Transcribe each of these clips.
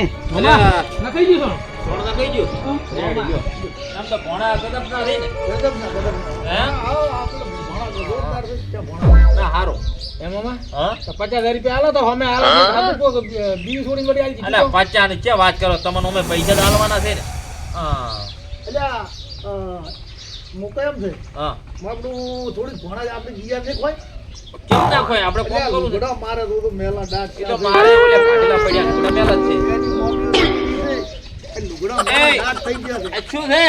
નખાઈ ગયું થોડું નખાઈ ગયું રેડી ગયો આમ તો ભોણા ગદબ ના રે ને હે ના હારો એમ મામા હા તો 50,000 રૂપિયા આલો તો અમે આલો તો બીજું છોડીને વળી આવી અલા 50 ની કે વાત કરો તમને અમે પૈસા જ આલવાના છે ને હા એટલે મોકો એમ છે હા આપણું થોડી ભણા જ આપણે જીયા ને કોઈ કેમ ના કોઈ આપણે કોમ કરું છે ઘોડા મારે તો મેલા દાટ એ તો મારે ઓલે પાટીલા પડ્યા થોડા મેલ જ છે લુગડા મારા દાટ થઈ ગયા છે શું છે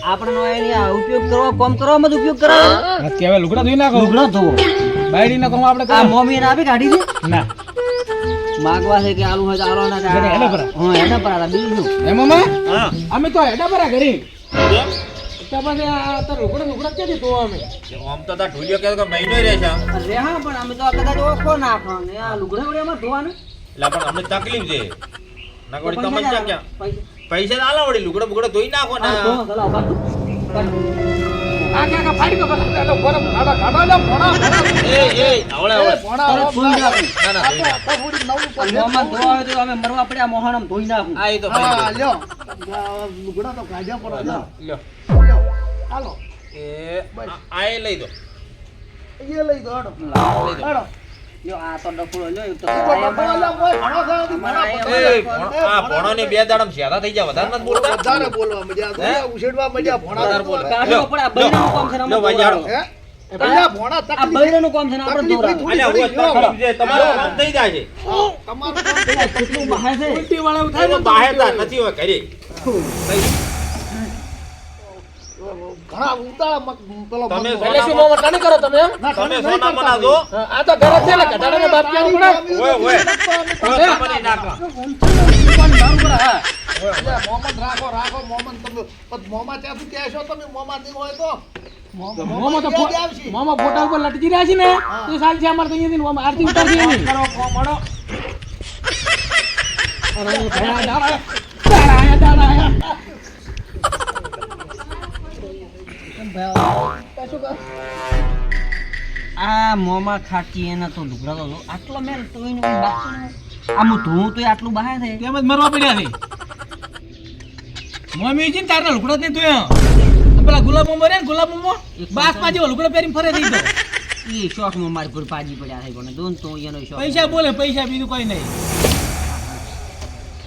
આપણનો એની ઉપયોગ કરવા કોમ કરવામાં જ ઉપયોગ કરવા કેવા લુગડા ધોઈ નાખો લુગડા ધોવો બાયડી ના કોમ આપણે આ મમ્મી ને આપી કાઢી છે ના માગવા છે કે આલુ હોય તો આલો ના એના પર હા એના પર આ બીજું શું એમ મામા હા અમે તો હેડા પર ઘરે પછી આ તો લુગડા ક્યાંથી ધોવા અમે આમ તો તા ઢોલિયો કે મહિનો રહે છે અરે હા પણ અમે તો આ કદાચ ઓખો નાખો ને આ લુગડા વડે એમાં ધોવાનું એટલે પણ અમને તકલીફ છે ના કોડી તમને ક્યાં પૈસા પૈસા આલા વળી લુગડા બુગડા ધોઈ નાખો ને ધો ચલાવ બાજુ આ કે ફાડી ગયો એટલે ગરમ ખાડા લે ભણા એ આવળે આવળે ભણા તરત ધોઈ નાખું ના ના ધોઈ નાખો. થોડી નવું પર મોમાં ધોવા હોય તો અમે મરવા પડ્યા મોહણમ ધોઈ નાખું આ એ તો હા ભાઈ લ્યો લુગડા તો કાઢ્યા પર લ્યો લ્યો લ્યો હાલો એ આ એ લઈ દો એ લઈ દો હાડો લઈ દો હાડો યો આ તો ડફળો લ્યો તો એ આ ભણોની બે દાડમ શેરા થઈ જાય વધારે નથી બોલતા વધારે બોલવા મજા દુનિયા ઉછેડવા મજા ભણા બોલ. કાઢવો પડે આ બૈરાનું કામ છે ને લો અમે વાજાડો. ધોવાનું. હે પેલા ભણા આ તકલીફ બૈરાનું કામ છે ને આપણે તકલીફ ધોવાનું. થોડી અલ્યા હું તકલીફ છે તમારું કામ થઈ જાય છે તમારું કામ થઈ જાય. કેટલું બહાર છે ઉલટી વાળા એવું થાય થાય તો બહાર તા નથી હોય ઘરે ઘણા ઉતાળા પેલો તમે એટલે શું મામા કાની કરો તમે એમ ના, તમે નહીં સોના કરતા બના દો આ તો ઘરે છે ને કટાડાને બાપ ક્યાં પડે ઓય ઓય કોઈ તમને નાખવા મોહમ્મદ રાખો મોહમ્મદ તમે પણ મોમાં ત્યાંથી કહેશો તમે મોમાં નહીં હોય તો મામા તો યાદ આવશે. મામા ફોટા ઉપર લટકી રહ્યા છે ને એ સાલ છે અમારે તો અહીંયાથી મામા આરતી ઉતારશે એની કરો કોમડો અરે ભયા દાડા આ મોમાં ખાટી એના તો લુગડા તો આટલો મેલ તો એનું બાકી આમ ધોવું તો આટલું બહાર છે તેમ જ મરવા પડ્યા છે મમ્મી છે ને તારના લુગડા જ નહીં ધોયા પેલા ગુલાબ મોમો રે ને ગુલાબ મોમો બાસમાં જેવો લુગડો પહેરીને ફરે થઈ તો એ શોખમાં મારી પર પાજી પડ્યા છે કોને દોન તો એનો શોખ પૈસા બોલે પૈસા બીજું કોઈ નહીં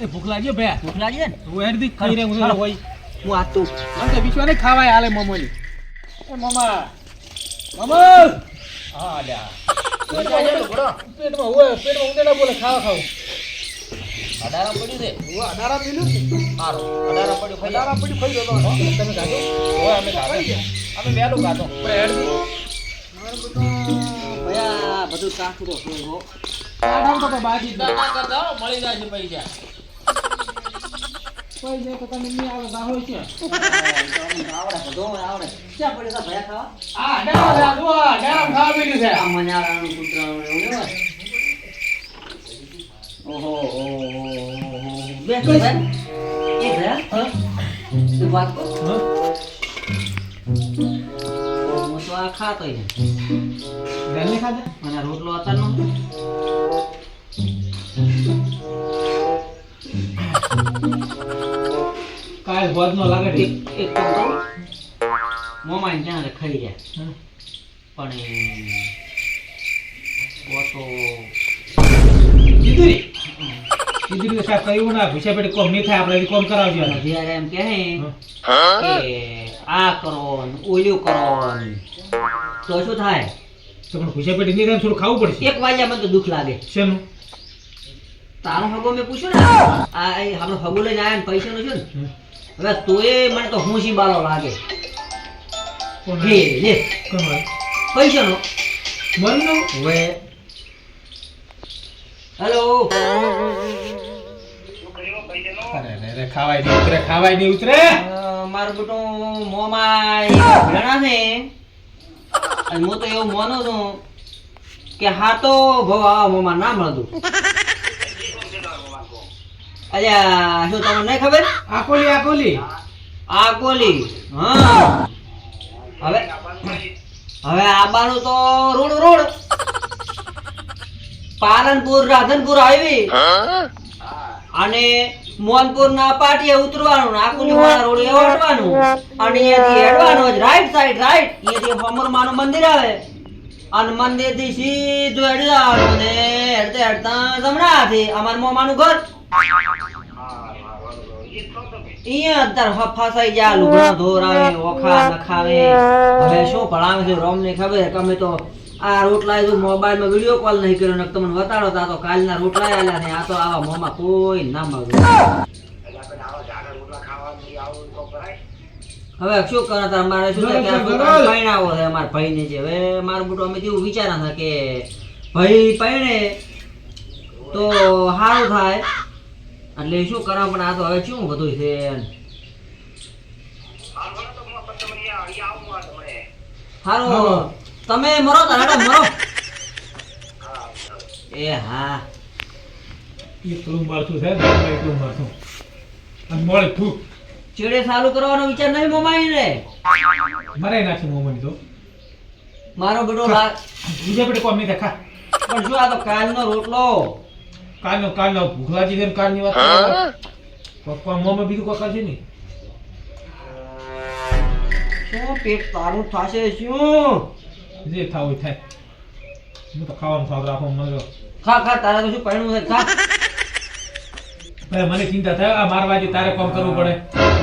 એ ભૂખ લાગ્યો ભયા ભૂખ લાગી છે ને હું હેડ દી ખાઈ રહ્યો હું હોય હું આ તું મને તો વિશ્વાસ નહીં ખાવાય હાલે મોમોની એ મામા મામા હા અલ્યા પેટમાં ઉંદેડા બોલે ખાવા ખાવું અડારા પડ્યું છે હું અઢારા મિલ્યું છે. હારો અડારા પડ્યું ખાઈ અઢારા પડી ખાઈ જતો હો. તમે ખાધો ઓય અમે ખાધો અમે વહેલું ખાધો હેડ દી ભયા બધું કાકું તો છે હો આઠામ તો બાજી ના ના કરતા હો, મળી જાય છે પૈસા કોઈ નહીં તો તમે નહીં આવે બાહોય છે આવડે બધો આવડે ક્યાં પડે છે ભયા ખાવા આ ડાળા દુઆ ડાળા ખાવા મળ્યું છે આ મનારાનું કૂતરાનું એવું હોય ઓહો બે ભયા એ ભયા હા તું વાત કર હા હું તો આ ખાતો ને ગલ્લે ખાધા મને આ રોટલો અત્યારનો કાલ ભોજ નો લાગે એક એક કામ કરું મોમાં ને ત્યાં ખાઈ રહ્યા હા. પણ ઓ તો કીધું કીધું સાહેબ કહ્યું ના ભૂસા પેટી કોમ નહીં થાય આપણે કોમ કરાવજો જ્યારે એમ કહે કે આ કરો ને ઓલું કરો ને તો શું થાય તો પણ ભૂસા પેટી નહીં થાય થોડું ખાવું પડશે એક વાગ્યા મને તો દુઃખ લાગે શેનું તારો હગો મેં પૂછ્યું ને આ એ આપણો હગો લઈને આવ્યા ને પૈસાનું છે ને હવે તોય મને તો હુંસી બાલો લાગે કોણ હે લે કોણ હોય પૈસાનો મનનું હવે હેલો અરે રે ખાવાય નહીં ઉતરે ખાવાય નહીં ઉતરે મારું બેટું મોમાં ભેણા છે અને હું તો એવું માનું છું કે હા તો ભાવ આવા મોમાં ના મળતું અલ્યા શું તમને નહીં ખબર આકોલી આ કોલી હા હવે હવે આબાનું તો રોડ પાલનપુર રાધનપુર હાઈવે અને મોહનપુરના પાટીએ ઉતરવાનું ને આકુલી વાળા રોડે ઓટવાનું અને અહીંયાથી હેડવાનું જ રાઈટ સાઈડ રાઈટ અહીંયાથી હોમરમાનું મંદિર આવે અને મંદિરથી સીધું હેડી જવાનું ને હેડતા હેડતા જમણા હાથે અમારા મોમાનું ઘર અહીંયા અત્યારે ફસાઈ જાય લુગડા ધોરાવે ઓખા નખાવે હવે શું ભણાવે છે રોમને ખબર કે અમે તો આ રોટલા જો મોબાઈલમાં વિડિયો કોલ નહીં કર્યો ને તમને બતાડો તા તો કાલના રોટલા આલ્યા ને આ તો આવા મોમાં કોઈ ના માગે હવે શું કરે તાર મારે શું છે કે આ છોકરાને પૈણાવો છે અમારા ભાઈને જે હવે મારું મોટું અમે એવું વિચારા હતા કે ભાઈ પૈણે તો સારું થાય એટલે શું કરવા પણ આ તો હવે શું બધું છે સારું તમે મરો તો હેડો મરો એ હા એટલું મારતું છે ને એટલું મારતું અને મોડે તું ચેડે ચાલુ કરવાનો વિચાર નહીં મોમાઈ રે મરાઈ નાખી મોમની તો મારો બેટો બીજા પેટે કોમ નહીં દેખા પણ શું આ તો કાલનો રોટલો કાલનો ભૂખલાજી છે ને કાલની વાત પપ્પા મોમાં બીજું કોઈ કરશે નહીં શું પેટ તારું થશે શું જે થાવું થાય હું તો ખાવાનું સ્વાદ રાખો મને ખા ખા તારા તો શું પૈણું છે ખા ભાઈ મને ચિંતા થાય આ મારવાજી તારે કામ કરવું પડે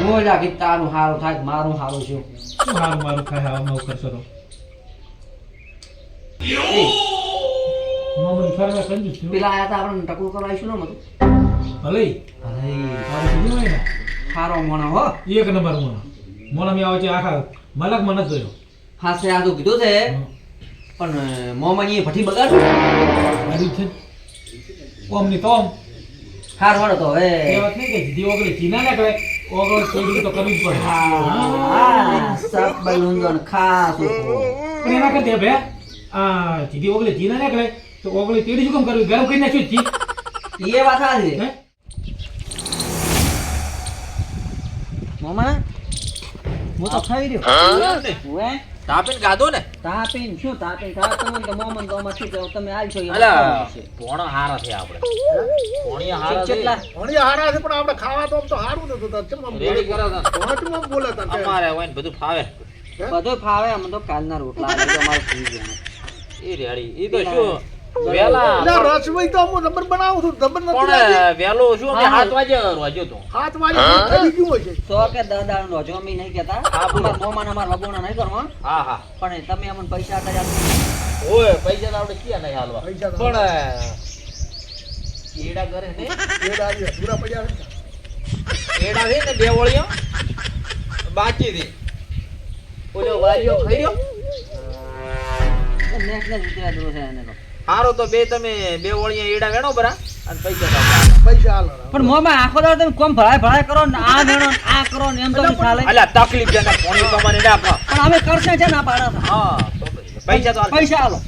હું લાગી તારું હારું થાય મારું હારું છું શું હારું મારું થાય આવું નવું કરશો તો મોમન ફરવા કંજુ છું પેલા આયા તા આપણે ટકું કરવા આવીશું ને મતું ભલે મારું કીધું હોય ને હારો મોણો હો એક નંબર મોનો મી આવે છે આખા મલક મને જ જોયો હા સે આ તો કીધું છે પણ મોમાં એ ભઠ્ઠી બગાડ મારી છે ઓમ ની તોમ હાર વાળો તો હવે એ વાત નહીં કે જીદી ઓગળી ચીના ના કરે ઓગળ ચોરી તો કરવી જ પડે હા સબ બલુંદન ખાસ પણ એના કરતે બે આ જીદી ઓગળી ચીના ના કરે તો ઓગળી તેડી શું કામ કરવી ગરમ કરી નાખ્યું જી એ વાત સાચી હે મોમાં હું તો ખાઈ રહ્યો ઓએ તાપીને ગાધો ને તાપીન શું તાપીન ખાવા તમને તો મોમન તો માંથી તો તમે આવશો અલા પોણા હારા છે આપણે પોણિયા હારા છે કેટલા ભણી હારા છે પણ આપણે ખાવા તો આમ તો હારું નતું તાર ચમ આમ રેડી કરો તો પહોંચમાં બોલે તાર કે અમારે હોય ને બધું ફાવે બધું ફાવે અમને તો કાલના રોટલા આવે તો અમારે થઈ ગયા એ રેડી એ તો શું વેલા ના રસોઈ તો હું જબર બનાવું છું જબર નથી પણ વેલો શું અમે 7 વાગે રોજો તો 7 વાગે થઈ ગયું હોય છે સો કે દાદા નો જો અમે નહીં કહેતા હા, બોલો. અમારા મોમાન અમારા વગોણા નહીં કરવા હા હા પણ તમે અમને પૈસા કર્યા ઓય પૈસા તો આપણે ક્યાં નહીં હાલવા પૈસા તો પણ એડા કરે ને એડા આવ્યા પૂરા પડ્યા છે એડા છે ને બે વળીઓ બાકી છે ઓલો વારીઓ ખાઈ રહ્યો નેક્સ્ટ ને જીત્યા દરો છે એને તો હારો તો બે તમે બે વળીઓ એડા વેણો બરા અને પૈસા તો પૈસા હાલ પણ મોમાં આખો દાડો તમે કોમ ભરાય ભરાય કરો ને આ મેણો ને આ કરો ને એમ તો ચાલે અલ્યા તકલીફ છે ને પોણી તમારે ના આપો પણ અમે કરશે છે ને આ પાડા તો. હા તો પૈસા તો હાલ. પૈસા આલો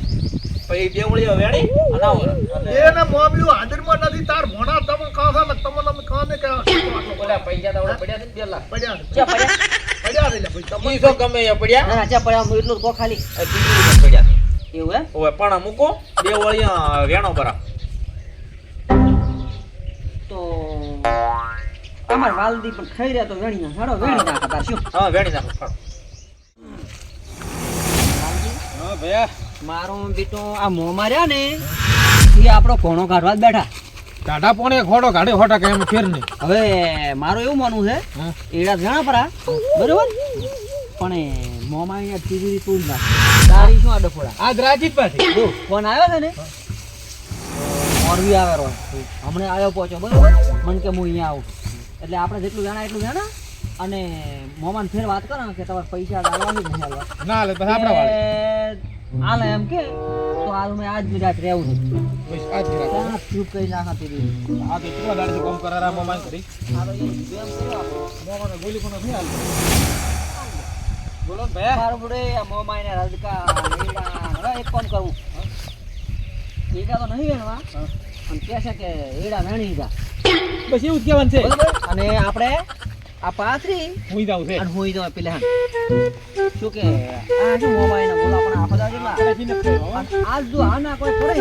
પછી બે વળીઓ વેણી અને આવો અને એને મોમ્યું હાજરમાં નથી તાર ભણા તમે ખાસા ને તમને અમે ખાને કે ઓલા પૈસા તો આપણે પડ્યા છે ને 2 લાખ પડ્યા છે. ચા પડ્યા પડ્યા છે લે ભાઈ તમે ઈ તો ગમે એ પડ્યા ના ચા પડ્યા હું એટલું કો ખાલી આ તીજી પડ્યા છે. એવું હે ઓય પણ મૂકો બે વળીઓ વેણો બરા તો અમાર વાલદી પણ ખાઈ રહ્યા તો વેણી ના હાડો વેણી નાખા તાર શું હા વેણી નાખો ફાડો. હા ભૈયા મારો બેટો આ મોં માર્યા ને એ આપણો કોણો કાઢવા જ બેઠા કાઢા પોણે ખોડો કાઢે ખોટા કઈ એમ ફેર નહીં હવે મારું એવું માનવું છે હા. એડા ઘણા પરા બરોબર પણ એ મોમાં અહીંયા તીજી તું જ નાખ તારી શું આ ડફોડા આજ રાજીત પાસે જો ફોન આવ્યો છે ને મોરબી આવે રો હમણાં આવ્યો પહોંચો બરોબર મને કે હું અહીંયા આવું એટલે આપણે જેટલું જાણા એટલું જાણા અને મોમાન ફેર વાત કરો ને કે તમારે પૈસા લાવવાની જ નહીં હાલવા ના લે બસ આપડા વાળે હાલે એમ કે તો હાલ મેં આજ ગુજરાત રહેવું છે બસ આજ કરા ત્યાં ચૂપ કરી નાખા તીરી આ તો કેટલા દાડે કામ કરારા મોમાન કરી હાલો એ બેમ કર્યો આપણો મોમાને ગોલી પણ નથી હાલ બોલો ને ભૈયા મારું બુડે આ મોમાઈ ને રજકા એડા હવે એક કામ કરવું એડા તો નહીં વેણવા અને કહે છે કે એડા વેણી જા બસ એવું જ કહેવાનું છે બરોબર અને આપણે આ પાથરી હુઈ જાવ છે અને હોઈ જવા પેલા શું કે આ શું મોબાઈલ ના બોલા પણ આખો દાડો જેટલા અને આજ જો આ ના કોઈ કરે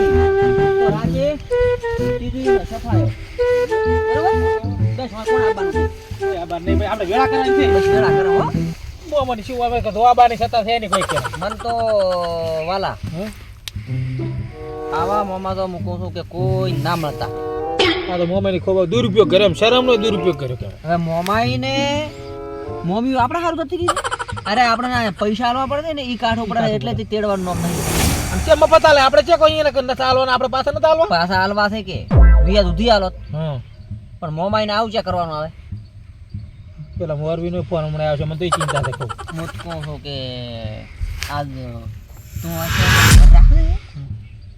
તો રાજે તીજુરી સફાયો બરોબર બસ કોણ આવવાનું આ બાર નહીં ભાઈ આપણે વેળા કરવાની છે બસ વેળા કરો હો મોમાની શું આવે કે ધોવાબાની સત્તા છે નહીં કોઈ કે મન તો વાલા આવા મોમાં તો હું કહું છું કે કોઈ ના મળતા આ તો મોમાની ખૂબ દુરુપયોગ કરે એમ શરમનો દુરુપયોગ કર્યો કે હવે મોમાઈને મોમી આપણે સારું નથી કીધું અરે આપણે પૈસા આલવા પડે ને ઈ કાઠો પડે એટલે તે તેડવાનું નામ નહીં અને છે મફત આલે આપણે છે કોઈ એને નથી આલવાના આપણે પાસે નથી આલવા પાછા હાલવા છે કે વિયા સુધી હાલો હા પણ મોમાઈને આવું છે કરવાનું આવે પેલા મોરબીનો ફોન હમણાં આવ્યો છે મને તો ઈ ચિંતા છે ખૂબ હું તો કહું છું કે આજ તું રાખે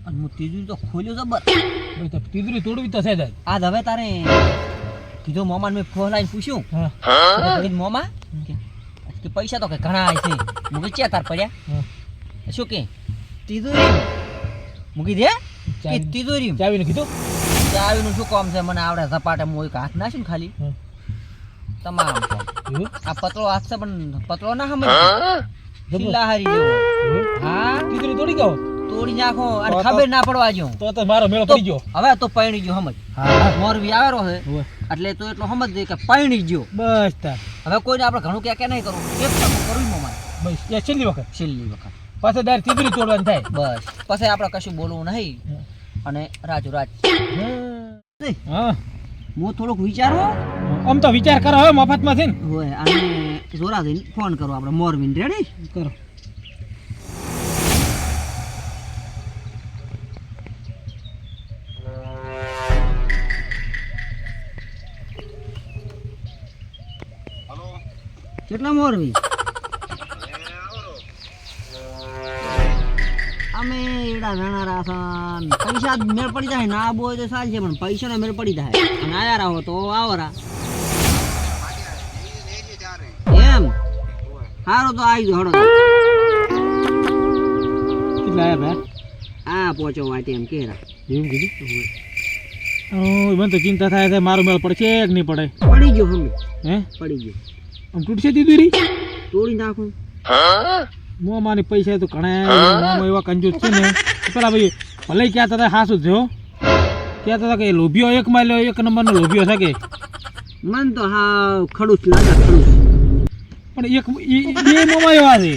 અને હું તીજુરી તો ખોલ્યો જબર ભાઈ તો તીજરી તોડવી તો છે જ આજ હવે તારે કીધું મોમાને મેં ફોન લાઈને પૂછ્યું હા કીધું મોમા કે પૈસા તો કે ઘણા છે હું કે તાર પડ્યા શું કે તિજોરી મૂકી દે કે તિજોરી ચાવીને કીધું ચાવીનું શું કામ છે મને આવડે ઝપાટે હું એક હાથ નાખ્યું ને ખાલી તમામ કામ આ પતળો હાથ છે પણ પતળો ના સમજ શિલાહારી જેવો હા તીજરી તોડી ગયો તોડી નાખો અને ખબર ના પડવા જો તો મારો મેળો પડી ગયો હવે તો પૈણી ગયો સમજ હા મોરબી આવેલો છે એટલે તો એટલો સમજ દે કે પૈણી ગયો બસ તાર હવે કોઈને આપણે ઘણું ક્યાં નહીં કરવું એક કામ કરવું મોમાં બસ એ છેલ્લી વખત છેલ્લી વખત પાછા દર તીજરી તોડવાની થાય બસ પછી આપણે કશું બોલવું નહીં અને રાજુ રાજ હા હું થોડુંક વિચારો આમ તો વિચાર કરો હવે મફતમાં છે ને હોય અને જોરા થઈને ફોન કરો આપણે મોરબીન રેડી કરો કેટલા મોરબી અમે એડા નાના રાસન પૈસા જ મેળ પડી જાય ના બોય તો ચાલશે પણ પૈસા ને મેળ પડી જાય અને આયા રહો તો આવરા એમ સારું તો આવી જાઓ હડો કેટલા આયા ભાઈ આ પહોંચો વાટે એમ કેરા એવું કીધું મને તો ચિંતા થાય છે મારો મેળ પડશે કે નહીં પડે પડી ગયો હમે હે પડી ગયો આમ તૂટશે તીજરી તોડી નાખું મોમાની પૈસા તો ઘણા મોમાં એવા કંજૂસ છે ને પેલા ભાઈ ભલે કહેતા હતા હાસુ જ જો કહેતા હતા કે લોભિયો એક માં એક નંબરનો લોભિયો છે કે મન તો હા ખડૂસ લાગે ખડૂસ પણ એક બે મોમાં એવા છે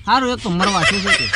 સારું એક તો મરવા શું છે કે